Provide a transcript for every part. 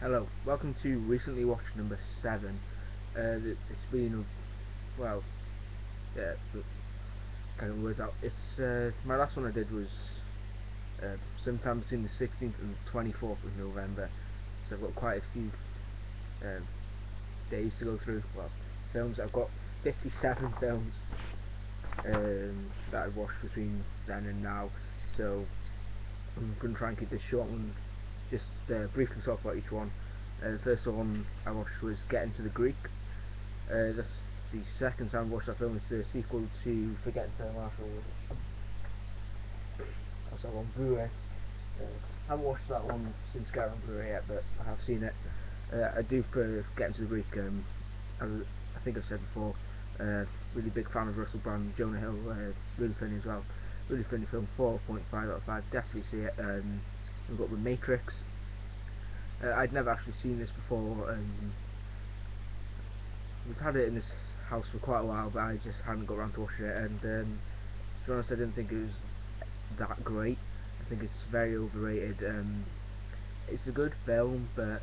Hello, welcome to recently watched number 7. It's been, well, yeah, kind of words out. My last one I did was sometime between the 16th and the 24th of November, so I've got quite a few um, days to go through. Well, films, I've got 57 films that I've watched between then and now, so I'm going to try and keep this short one, just briefly talk about each one. The first one I watched was Get Into the Greek. That's the second time I watched that film. It's the sequel to Forgetting Sarah Marshall. I was on Blu-ray. I haven't watched that one since Get on Blu-ray yet, but I have seen it. I do prefer Get Into the Greek, as I think I've said before. Really big fan of Russell Brand, Jonah Hill, really funny as well. Really funny film, 4.5 out of 5. Definitely see it. We've got The Matrix. I'd never actually seen this before. We've had it in this house for quite a while, but I just hadn't got around to watching it. And to be honest, I didn't think it was that great. I think it's very overrated. It's a good film, but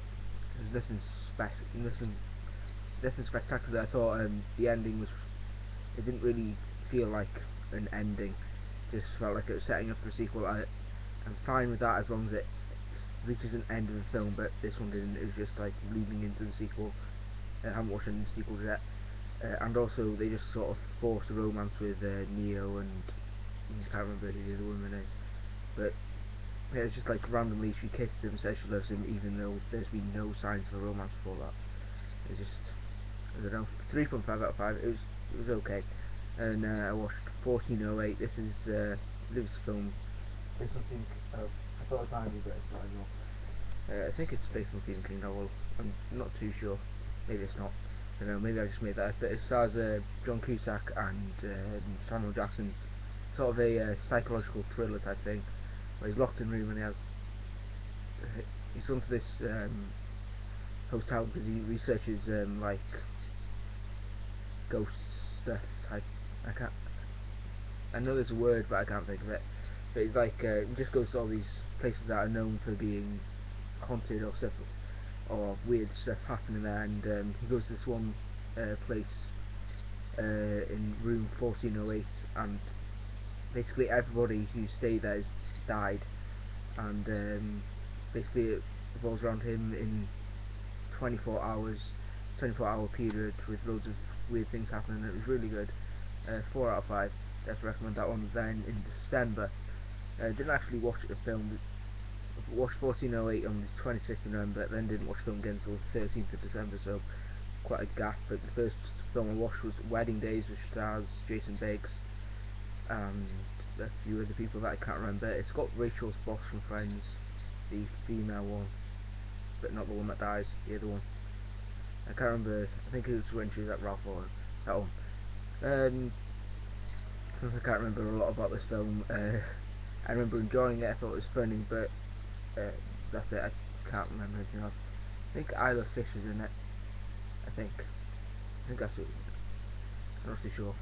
there's nothing special, nothing spectacular. I thought the ending was. It didn't really feel like an ending. Just felt like it was setting up for a sequel. I'm fine with that as long as it reaches an end of the film, but this one didn't. It was just like leading into the sequel. I haven't watched any sequels yet. And also they just sort of forced a romance with Neo and I can't remember who the other woman is, but yeah, it's just like randomly she kisses him, says she loves him, even though there's been no signs of a romance before that. It's just, I don't know, 3.5 out of 5. It was okay. And I watched 1408. This is Lewis film. Based on Stephen King. Oh, I thought it was behind me, but it's not anymore. I think it's based on Stephen King novel. I'm not too sure. Maybe it's not. I don't know. Maybe I just made that up. But it stars John Cusack and Samuel Jackson. Sort of a psychological thriller type thing, where he's locked in a room and he's gone to this hotel because he researches like ghost stuff type. I can't. I know there's a word, but I can't think of it. But it's like he just goes to all these places that are known for being haunted or stuff, or weird stuff happening there, and he goes to this one place in room 1408, and basically everybody who stayed there has died, and basically it revolves around him in 24 hours, 24-hour period with loads of weird things happening. It was really good. 4 out of 5. Definitely recommend that one. Then in December, didn't actually watch the film. Watched 1408 on the 26th of November, then didn't watch the film again until the 13th of December, so quite a gap. But the first film I watched was Wedding Days, which stars Jason Biggs and a few other people that I can't remember. It's got Rachel's boss from Friends, the female one, but not the one that dies, the other one. I can't remember. I think it was when she was at Ralph Lauren. That one. I can't remember a lot about this film. I remember enjoying it. I thought it was funny, but that's it. I can't remember anything else. I think Isla Fisher's in it. I think that's it. I'm not too sure.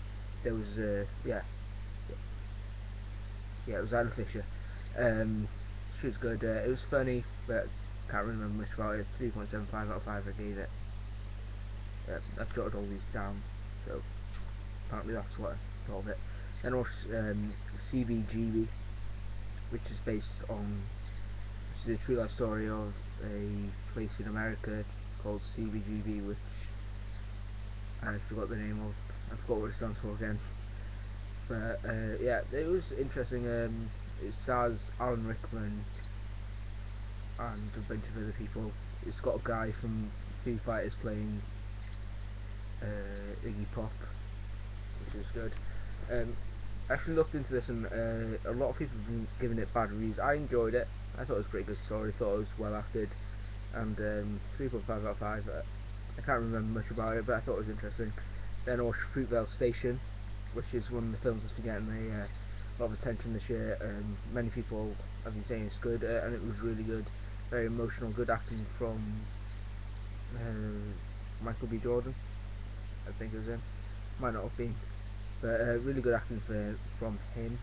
There was yeah, it was Isla Fisher. She was good. It was funny, but can't remember much about it. 3.75 out of 5 I gave it. I've jotted all these down, so apparently that's what I thought of it. Then I watched CBGB, which is based on, which is a true life story of a place in America called CBGB, which I forgot the name of. I forgot what it stands for again. But yeah, it was interesting. It stars Alan Rickman and a bunch of other people. It's got a guy from Foo Fighters playing Iggy Pop, which is good. I actually looked into this, and a lot of people have been giving it bad reviews. I enjoyed it. I thought it was a pretty good story. I thought it was well acted, and 3.5 out of 5. I can't remember much about it, but I thought it was interesting. Then I watched Fruitvale Station, which is one of the films that's been getting a lot of attention this year. Many people have been saying it's good, and it was really good. Very emotional, good acting from Michael B. Jordan, I think it was him. Might not have been, but really good acting from him,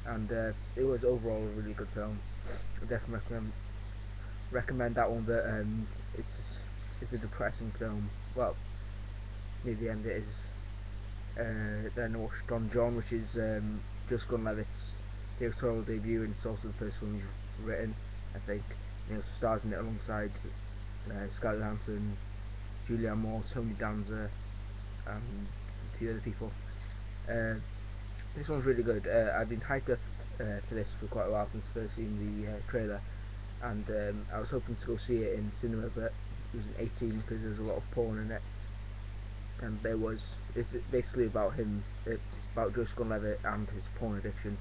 and it was overall a really good film. I definitely recommend recommend that one, but it's a depressing film. Well, near the end it is. Then I watched Don John, which is Just Gordon-Levitt's directorial debut, and it's also the first film he's written, I think. He also stars in it alongside Scarlett Johansson, Julianne Moore, Tony Danza, and a few other people. This one's really good. I've been hyped up for this for quite a while since first seeing the trailer, and I was hoping to go see it in cinema, but it was an 18 because there was a lot of porn in it. And it's basically about him, about Joseph Gordon-Levitt and his porn addiction.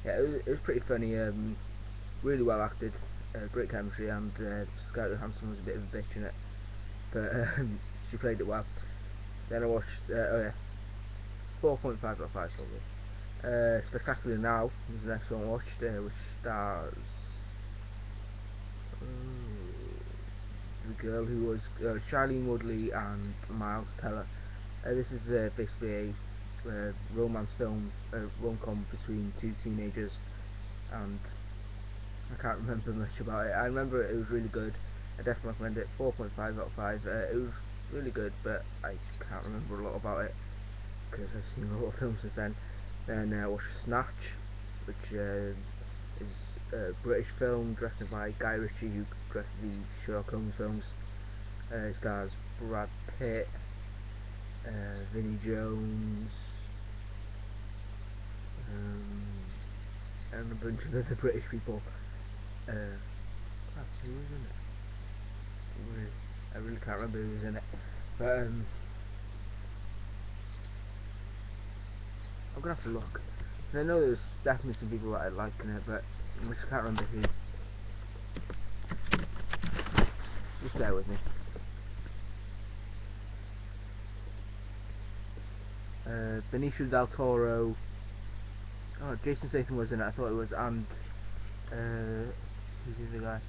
Yeah, it was pretty funny, really well acted, great chemistry, and Scarlett Johansson was a bit of a bitch in it, but she played it well. Then I watched, 4.5 out of 5 probably. Spectacular Now was the next one I watched, which stars the girl who was Shailene Woodley and Miles Teller. This is basically a romance film, rom-com between two teenagers, and I can't remember much about it. I remember it was really good. I definitely recommend it. 4.5 out of 5. It was really good, but I can't remember a lot about it because I've seen a lot of films since then. Then I watched Snatch, which is a British film directed by Guy Ritchie, who directed the Sherlock Holmes films. It stars Brad Pitt, Vinnie Jones, and a bunch of other British people. That's who was in it. I really can't remember who was in it, but I'm gonna have to look. I know there's definitely some people that I like in it, but I just can't remember who. Just bear with me. Benicio del Toro. Oh, Jason Statham was in it. I thought it was, and who's the other guy?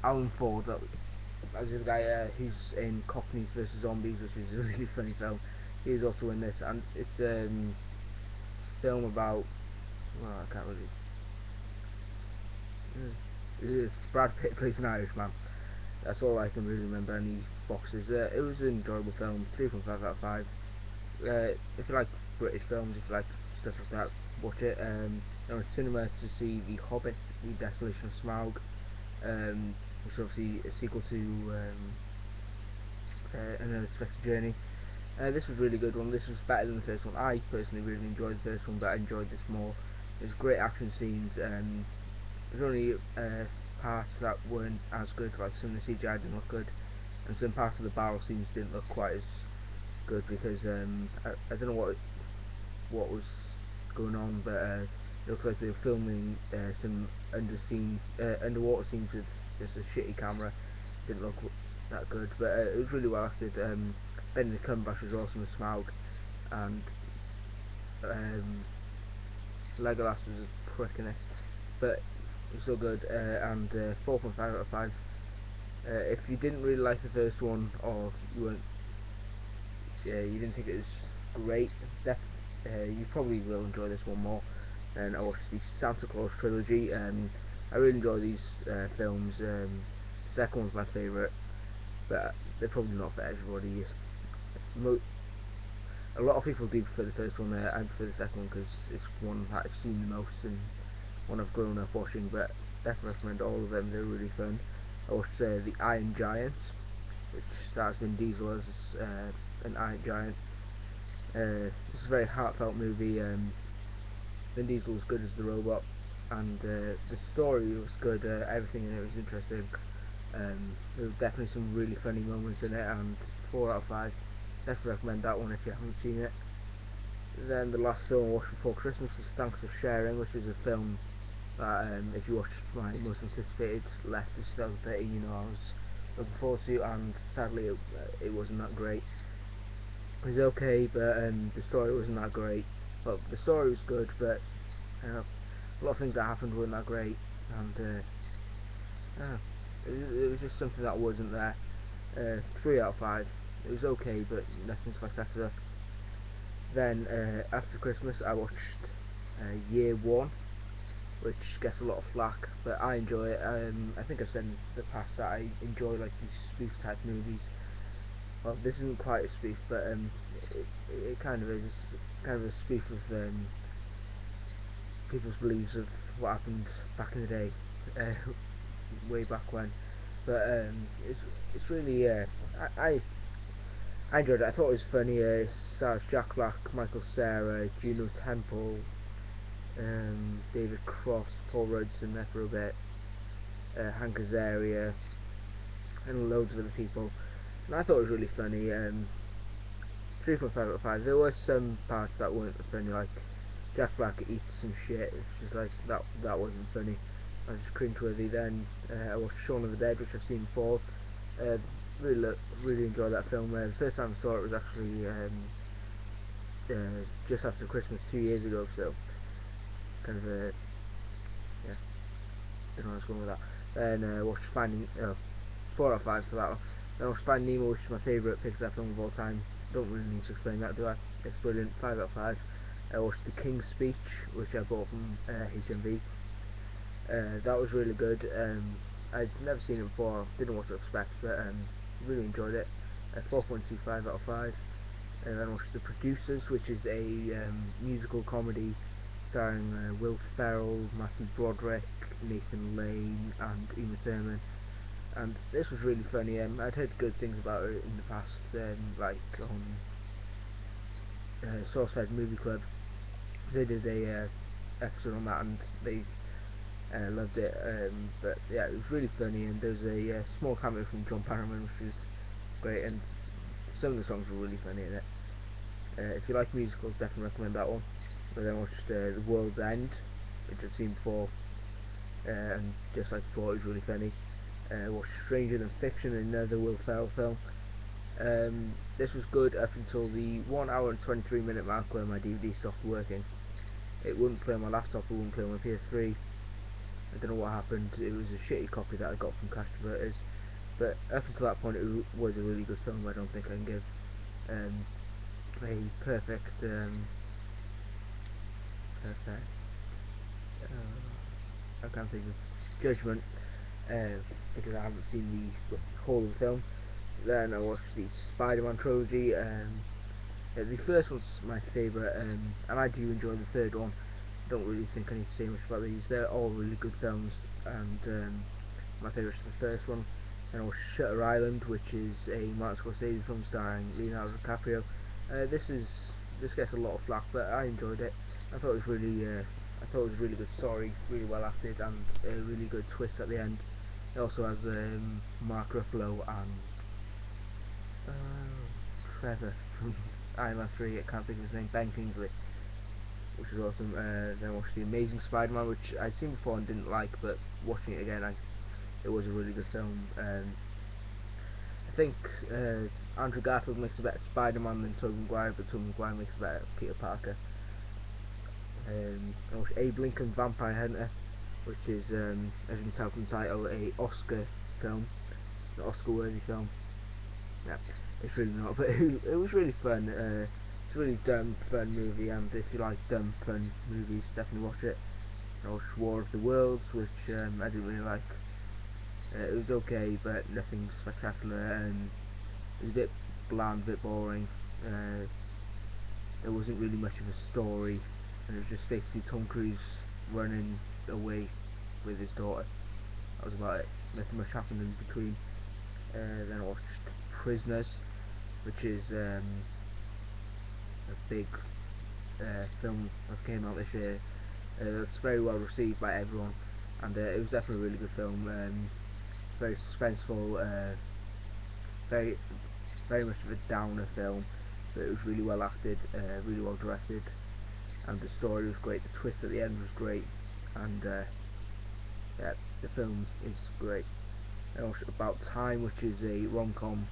Alan Ford. That was the other guy who's in Cockneys vs Zombies, which is a really funny film. He's also in this, and it's a film about. Well, I can't really. Brad Pitt plays an Irishman. That's all I can really remember. Any boxes. It was an enjoyable film. 3.5 out of 5. If you like British films, if you like stuff like that, watch it. I went to cinema to see The Hobbit, The Desolation of Smaug, which is obviously a sequel to An Unexpected Journey. This was a really good one. This was better than the first one. I personally really enjoyed the first one, but I enjoyed this more. There's great action scenes. There's only parts that weren't as good, like some of the CGI didn't look good, and some parts of the battle scenes didn't look quite as good because I don't know what was going on, but it looked like they were filming some underwater scenes with just a shitty camera. Didn't look that good, but it was really well acted. Benedict Cumberbatch was awesome as Smaug, and Legolas was a prick in this, but it was so good. And 4.5 out of 5. If you didn't really like the first one, or you didn't think it was great, you probably will enjoy this one more. And I watched the Santa Claus trilogy. I really enjoy these films. The second one's my favourite, but they're probably not for everybody. A lot of people do prefer the first one. I prefer the second one because it's one that I've seen the most and one I've grown up watching. But definitely recommend all of them. They're really fun. I watched The Iron Giant, which stars Vin Diesel as an Iron Giant. It's a very heartfelt movie. Vin Diesel was good as the robot, and the story was good. Everything in it was interesting. There were definitely some really funny moments in it, and 4 out of 5. Definitely recommend that one if you haven't seen it. Then the last film I watched before Christmas was Thanks for Sharing, which is a film that if you watched my most anticipated left of 2013, you know I was looking forward to, and sadly it wasn't that great. It was okay, but the story wasn't that great. Well, the story was good, but a lot of things that happened weren't that great, and it was just something that wasn't there. 3 out of 5. It was okay, but nothing spectacular. Then after Christmas I watched Year One, which gets a lot of flack, but I enjoy it. I think I've said in the past that I enjoy like these spoof type movies. Well, this isn't quite a spoof, but it kind of is. It's kind of a spoof of people's beliefs of what happened back in the day, way back when. But it's really I enjoyed it. I thought it was funny. It stars Jack Black, Michael Cera, Juno Temple, David Cross, Paul Rudd's in there for a bit, Hank Azaria, and loads of other people. And I thought it was really funny. 3.5 out of 5. There were some parts that weren't funny, like Jack Black eats some shit. It's just like that wasn't funny. I was just cringeworthy. Then I watched Shaun of the Dead, which I've seen before. Really enjoyed that film. The first time I saw it was actually just after Christmas 2 years ago, so kind of yeah, don't know where I was going with that. Then watched Finding 4 out of 5 for that one. Then watched Finding Nemo, which is my favourite Pixar film of all time. Don't really need to explain that, do I? It's brilliant. 5 out of 5. I watched The King's Speech, which I bought from HMV. That was really good. I'd never seen it before, didn't know what to expect, but really enjoyed it. 4.25 out of 5. And then I watched The Producers, which is a musical comedy starring Will Ferrell, Matthew Broderick, Nathan Lane, and Uma Thurman. And this was really funny. I'd heard good things about it in the past, like on Sourcefed Movie Club. They did a episode on that, and they loved it. But yeah, it was really funny, and there's a small cameo from John Barrowman, which was great, and some of the songs were really funny in it. If you like musicals, definitely recommend that one. But then I watched The World's End, which I've seen before, and just like before, it was really funny. Watched Stranger Than Fiction, another Will Ferrell film. This was good up until the 1 hour and 23 minute mark where my DVD stopped working. It wouldn't play on my laptop, it wouldn't play on my PS3. I don't know what happened. It was a shitty copy that I got from Cash Converters, but up until that point it was a really good film. I don't think I can give a perfect I can't think of judgment, because I haven't seen the whole of the film. Then I watched the Spider-Man trilogy. The first one's my favourite, and I do enjoy the third one. I don't really think I need to say much about these. They're all really good films, and my favourite is the first one. Then I watched Shutter Island, which is a Martin Scorsese film starring Leonardo DiCaprio. This gets a lot of flack, but I enjoyed it. I thought it was a really good story, really well acted, and a really good twist at the end. It also has Mark Ruffalo and Trevor from Iron Man 3. I can't think of his name. Ben Kingsley, which is awesome. Then I watched The Amazing Spider-Man, which I'd seen before and didn't like, but watching it again, it was a really good film. I think Andrew Garfield makes a better Spider-Man than Tobey Maguire, but Tobey Maguire makes a better Peter Parker. I watched Abe Lincoln Vampire Hunter, which is, as you can tell from the title, a Oscar film, an Oscar-worthy film. Yeah, it's really not, but it was really fun. It's a really dumb, fun movie, and if you like dumb, fun movies, definitely watch it. I watched War of the Worlds, which I didn't really like. It was okay, but nothing spectacular, and it was a bit bland, a bit boring. There wasn't really much of a story, and it was just basically Tom Cruise running away with his daughter. That was about it. Nothing much happened in between. Then I watched Prisoners, which is a big film that came out this year. It's very well received by everyone, and it was definitely a really good film. Very suspenseful, very much of a downer film, but it was really well acted, really well directed, and the story was great. The twist at the end was great, and yeah, the film is great. And also About Time, which is a rom-com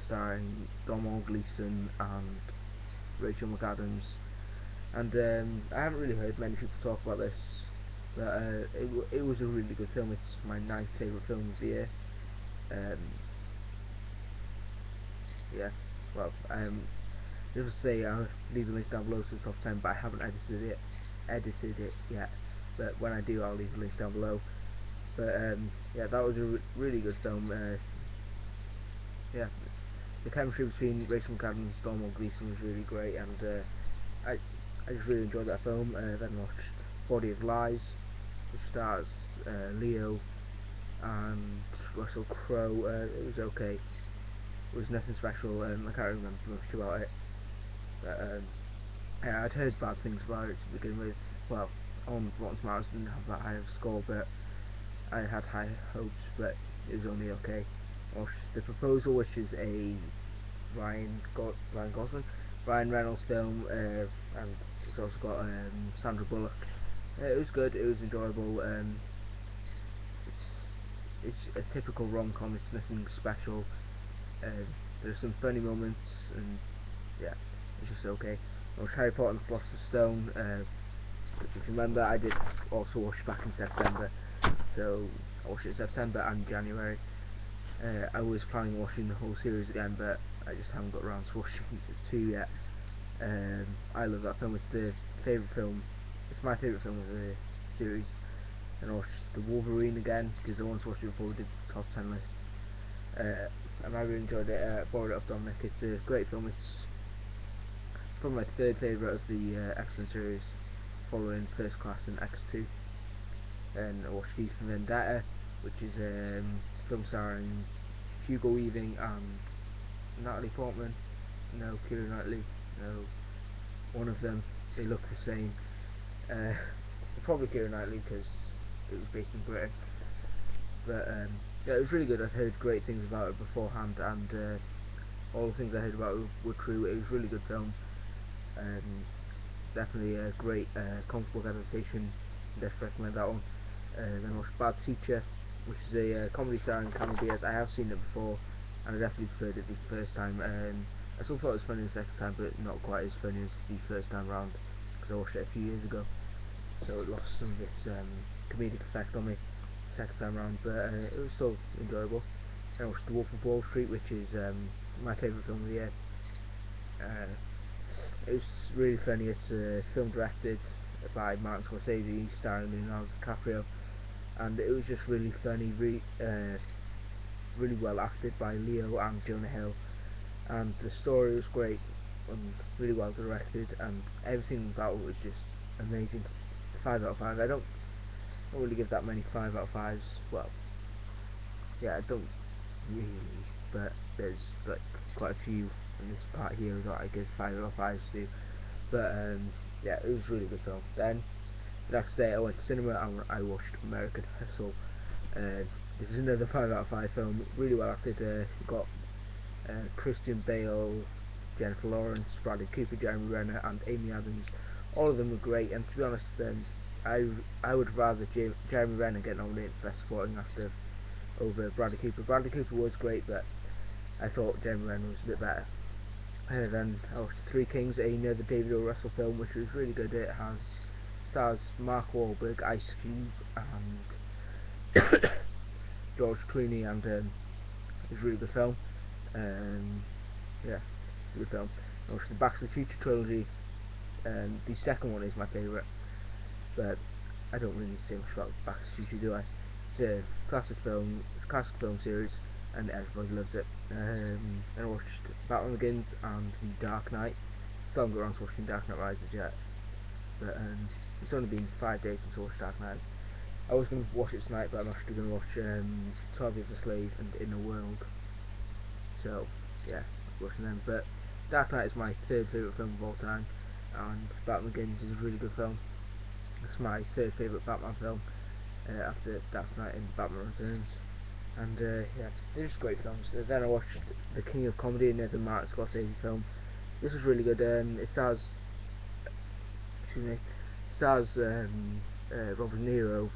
starring Domhnall Gleeson and Rachel McAdams, and I haven't really heard many people talk about this, but it was a really good film. It's my 9th favourite film of the year. Yeah, well, just to say, I'll leave the link down below to the top 10, but I haven't edited it edited it yet, but when I do, I'll leave a link down below. But yeah, that was a really good film. Yeah, the chemistry between Rachel McAdams and Domhnall Gleeson was really great, and I just really enjoyed that film. Then watched Body of Lies, which stars Leo and Russell Crowe. It was okay. It was nothing special. I can't remember much about it. But yeah, I'd heard bad things about it to begin with. Well, on Rotten Tomatoes didn't have that high of a score, but I had high hopes, but it was only okay. Watched The Proposal, which is a Ryan Reynolds film, and it's also got Sandra Bullock. It was good. It was enjoyable. It's a typical rom-com. It's nothing special. There's some funny moments, and yeah, it's just okay. I watched Harry Potter and the Philosopher's Stone. If you remember, I did also watch it back in September. So I watched it in September and January. I was planning on watching the whole series again, but I just haven't got around to watching the two yet. I love that film. It's the favourite film. It's my favourite film of the series. And I watched The Wolverine again because I once watched it before we did the top 10 list. And I really enjoyed it. Borrowed it off Dominic. It's a great film. It's probably my third favourite of the X-Men series, following First Class and X2. And I watched V for Vendetta, which is a film starring Hugo Weaving and Natalie Portman. No, Keira Knightley. No, one of them. They look the same. Probably Keira Knightley because it was based in Britain. But yeah, it was really good. I'd heard great things about it beforehand, and all the things I heard about it were true. It was a really good film. Definitely a great comic book adaptation. Definitely recommend that one. Then I watched Bad Teacher, which is a comedy starring Cameron Diaz. I have seen it before, and I definitely preferred it the first time. I still thought it was funny the second time, but not quite as funny as the first time round, because I watched it a few years ago, so it lost some of its comedic effect on me the second time round, but it was still enjoyable. Then I watched The Wolf of Wall Street, which is my favourite film of the year. It was really funny. It's a film directed by Martin Scorsese, starring Leonardo DiCaprio, and it was just really funny, really well acted by Leo and Jonah Hill, and the story was great and really well directed, and everything about it was just amazing. 5 out of 5. I don't really give that many 5 out of 5s. Well, yeah, I don't really, but there's like quite a few in this part here that I give 5 out of 5s to. But yeah, it was a really good film. Then the next day I went to cinema and I watched American Hustle. This is another 5 out of 5 film. Really well acted. Got Christian Bale, Jennifer Lawrence, Bradley Cooper, Jeremy Renner, and Amy Adams. All of them were great. And to be honest, I would rather Jeremy Renner get nominated for Best Supporting Actor over Bradley Cooper. Bradley Cooper was great, but I thought Jeremy Renner was a bit better. Then I watched Three Kings, another David O. Russell film, which was really good. It stars Mark Wahlberg, Ice Cube, and George Clooney, and it's a really good film. Yeah, it's a good film. I watched the Back to the Future trilogy. The second one is my favourite, but I don't really say much about Back to the Future, do I? It's a classic film. It's a classic film series, and everybody loves it. And I watched Batman Begins and The Dark Knight. Still haven't got around to watching Dark Knight Rises yet, but it's only been 5 days since I watched Dark Knight. I was going to watch it tonight, but I'm actually going to watch 12 Years a Slave and Inner World. So yeah, I'm watching them. But Dark Knight is my third favourite film of all time, and Batman Begins is a really good film. It's my third favourite Batman film after Dark Knight and Batman Returns. And yeah, they're just great films. Then I watched The King of Comedy, another Martin Scorsese film. This was really good. It stars, Robert De Niro,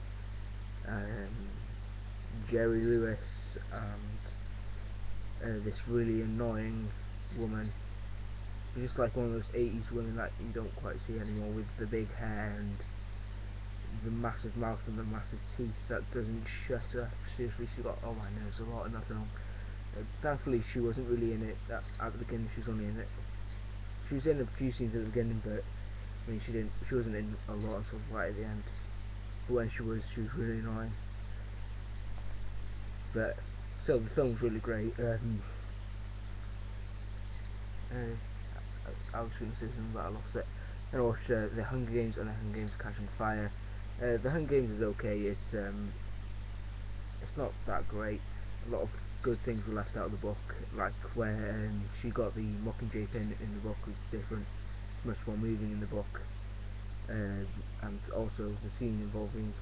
Jerry Lewis, and this really annoying woman. Just like one of those 80s women that you don't quite see anymore, with the big hair and the massive mouth and the massive teeth that doesn't shut up. Seriously, she got on my nerves a lot in that film. Thankfully she wasn't really in it at the beginning. She was only in it, she was in a few scenes at the beginning, but I mean, she wasn't in a lot of stuff right at the end, but when she was really annoying. But still, the film's really great. I was going to say something, but I lost it. And I watched The Hunger Games and The Hunger Games Catching Fire. The Hunger Games is okay. It's not that great. A lot of good things were left out of the book, like where she got the Mockingjay pin in the book was different. It's much more moving in the book, and also the scene involving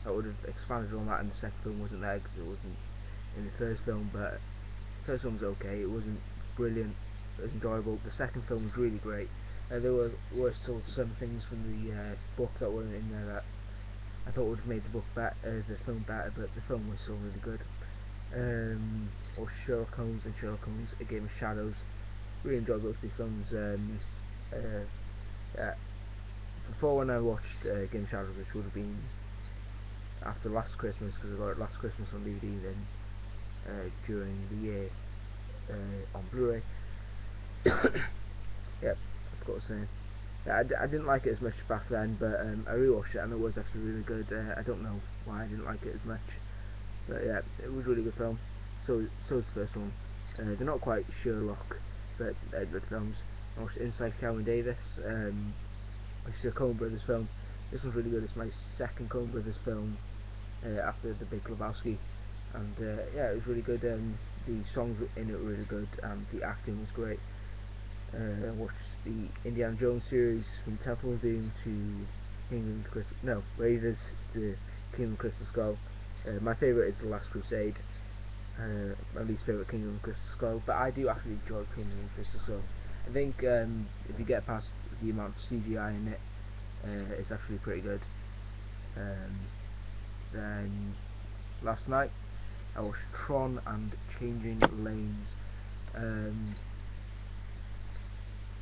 I would have expanded on that in the second film wasn't there because it wasn't in the first film. But the first film was okay. It wasn't brilliant. It was enjoyable. The second film was really great. There were still some things from the book that weren't in there that I thought would have made the book the film better, but the film was still really good. Or Sherlock Holmes and Sherlock Holmes: A Game of Shadows. Really enjoyed both these films. Yeah. Before, when I watched Game of Shadows, which would have been after last Christmas, because I got it last Christmas on DVD, then during the year on Blu-ray. Yeah, of course. Yeah, I didn't like it as much back then, but I rewatched it and it was actually really good. I don't know why I didn't like it as much, but yeah, it was a really good film. So is the first one. They're not quite Sherlock, but they're good films. I watched Inside Llewyn Davis, which is a Coen Brothers film. This one's really good. It's my second Coen Brothers film after The Big Lebowski, and yeah, it was really good. The songs in it were really good, and the acting was great. I watched the Indiana Jones series from Temple of Doom to Raiders to Kingdom of the Crystal Skull. My favourite is The Last Crusade. My least favourite, Kingdom of the Crystal Skull, but I do actually enjoy Kingdom of the Crystal Skull. I think if you get past the amount of CGI in it, it's actually pretty good. Then last night I watched Tron and Changing Lanes.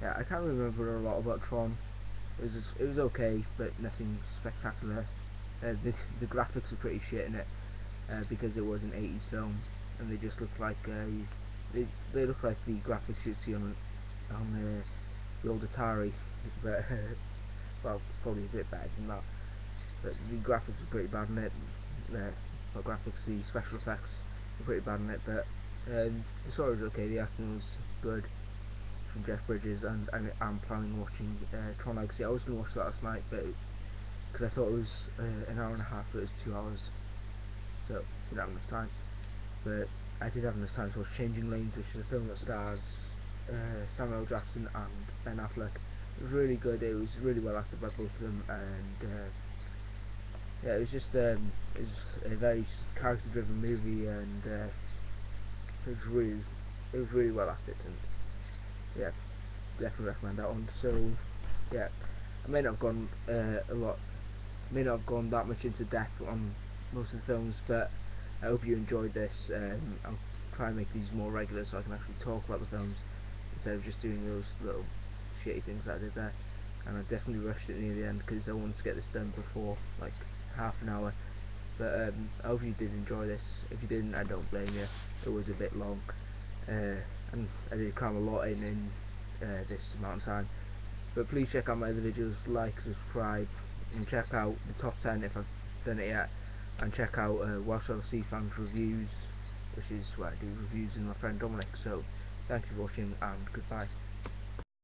Yeah, I can't remember a lot about Tron. It was okay, but nothing spectacular. The graphics were pretty shit in it because it was an 80s film, and they just looked like they look like the graphics you'd see on the old Atari, but well, probably a bit better than that. But the graphics were pretty bad in it. Not graphics, the special effects were pretty bad in it, but the story was okay. The acting was good from Jeff Bridges, and I'm planning on watching Tron Legacy. I was going to watch that last night, but because I thought it was an hour and a half, but it was 2 hours, so didn't have enough time. But I did have enough time to watch Changing Lanes, which is a film that stars Samuel L. Jackson and Ben Affleck. It was really good. It was really well acted by both of them, and yeah, it was a very character-driven movie, and it was really well acted, and yeah, definitely recommend that one. So yeah, I may not have gone may not have gone that much into depth on most of the films, but I hope you enjoyed this. I'll try and make these more regular so I can actually talk about the films instead of just doing those little shitty things that I did there. And I definitely rushed it near the end because I wanted to get this done before like half an hour. But I hope you did enjoy this. If you didn't, I don't blame you. It was a bit long, and I did cram a lot in this amount of time. But please check out my other videos, like, subscribe, and check out the top 10 if I've done it yet, and check out Welsh LC Fans Reviews, which is where I do reviews with my friend Dominic. So thank you for watching, and goodbye.